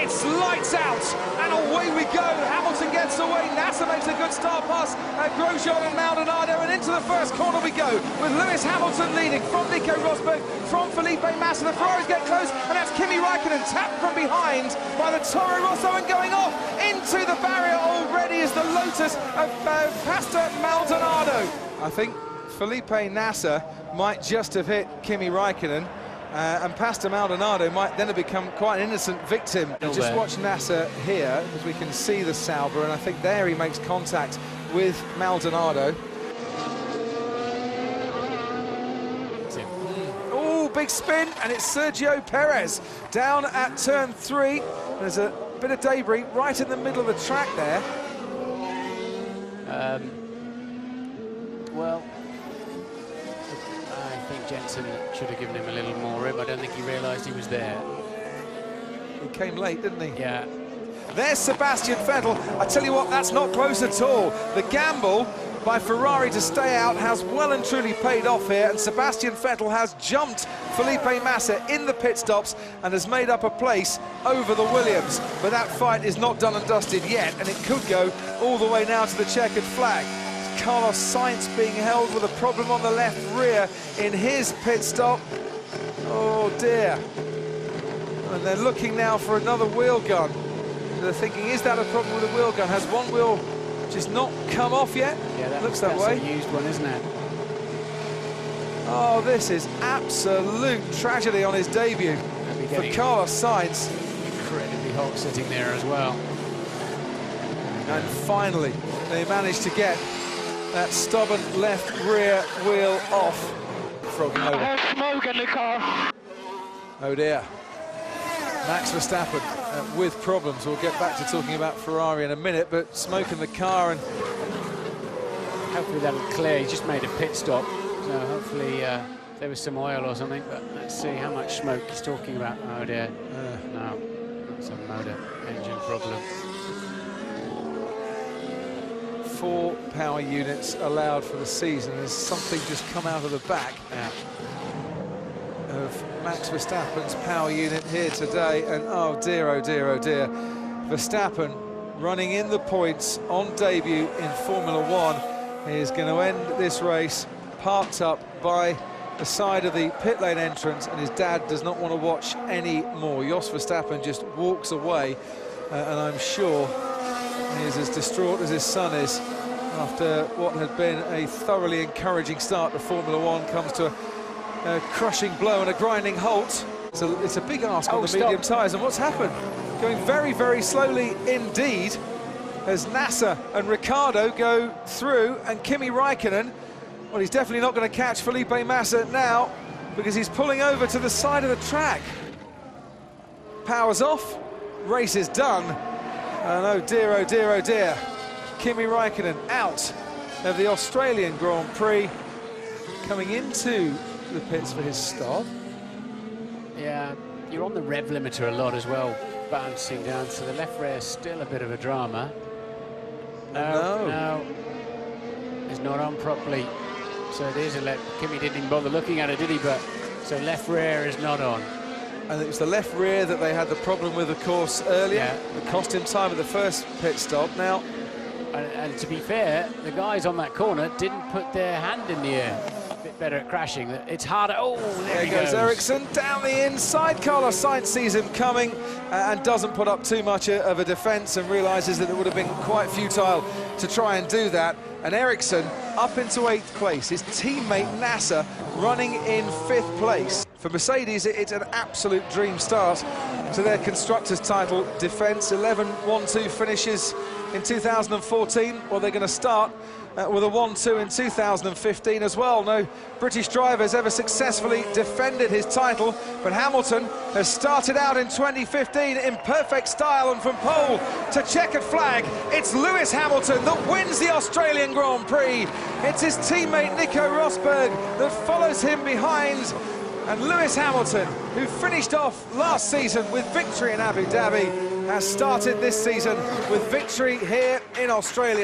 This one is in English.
It's lights out, and away we go. Hamilton gets away. Nasser makes a good start pass at Grosjean and Maldonado, and into the first corner we go, with Lewis Hamilton leading from Nico Rosberg, from Felipe Massa. The Ferraris get close, and that's Kimi Raikkonen tapped from behind by the Toro Rosso and going off into the barrier already is the Lotus of Pastor Maldonado. I think Felipe Nasser might just have hit Kimi Raikkonen, and Pastor Maldonado might then have become quite an innocent victim. Just watch Nasser here, because we can see the Sauber, and I think there he makes contact with Maldonado. Oh, big spin, and it's Sergio Perez down at turn 3. There's a bit of debris right in the middle of the track there. Well, I think Jensen should have given him a little more room. I don't think he realised he was there. He came late, didn't he? Yeah. There's Sebastian Vettel. I tell you what, that's not close at all. The gamble by Ferrari to stay out has well and truly paid off here, and Sebastian Vettel has jumped Felipe Massa in the pit stops and has made up a place over the Williams. But that fight is not done and dusted yet, and it could go all the way now to the checkered flag. Carlos Sainz being held with a problem on the left rear in his pit stop. Oh dear. And they're looking now for another wheel gun. They're thinking, is that a problem with the wheel gun? Has one wheel just not come off yet? Yeah, that looks that way. That's a used one, isn't it? Oh, this is absolute tragedy on his debut for Carlos Sainz. Incredibly hot sitting there as well. And finally, they managed to get that stubborn left rear wheel off. Frogging over. I heard smoke in the car. Oh dear. Max Verstappen with problems. We'll get back to talking about Ferrari in a minute, but smoke in the car, and hopefully that'll clear. He just made a pit stop, so hopefully there was some oil or something, but let's see how much smoke he's talking about. Oh dear. No, it's a motor engine problem. 4 power units allowed for the season. There's something just come out of the back of Max Verstappen's power unit here today, and oh dear, oh dear, oh dear. Verstappen running in the points on debut in Formula 1 is going to end this race parked up by the side of the pit lane entrance, and his dad does not want to watch any more. Jos Verstappen just walks away, and I'm sure he is as distraught as his son is after what had been a thoroughly encouraging start to Formula 1 comes to a crushing blow and a grinding halt. It's a big ask on the medium tyres, and what's happened? Going very, very slowly indeed as Nasser and Ricciardo go through, and Kimi Raikkonen, well, he's definitely not going to catch Felipe Massa now because he's pulling over to the side of the track. Power's off, race is done, and oh dear, oh dear, oh dear. Kimi Raikkonen out of the Australian Grand Prix, coming into the pits for his stop. Yeah, you're on the rev limiter a lot as well, bouncing down, so the left rear is still a bit of a drama. No, it's not on properly. So it is a left. Kimi didn't even bother looking at it, did he? But so left rear is not on. And it was the left rear that they had the problem with, of course, earlier. Yeah. It cost him time at the first pit stop. Now, and to be fair, the guys on that corner didn't put their hand in the air. A bit better at crashing. It's harder. Oh, there he goes. Ericsson down the inside. Carlos Sainz sees him coming and doesn't put up too much of a defence, and realises that it would have been quite futile to try and do that. And Ericsson up into 8th place. His teammate Nasser running in 5th place. For Mercedes, it's an absolute dream start to their Constructors' title defence. 11-1-2 finishes in 2014. Well, they're going to start with a 1-2 in 2015 as well. No British driver has ever successfully defended his title, but Hamilton has started out in 2015 in perfect style, and from pole to checkered flag, it's Lewis Hamilton that wins the Australian Grand Prix. It's his teammate Nico Rosberg that follows him behind, and Lewis Hamilton, who finished off last season with victory in Abu Dhabi, has started this season with victory here in Australia.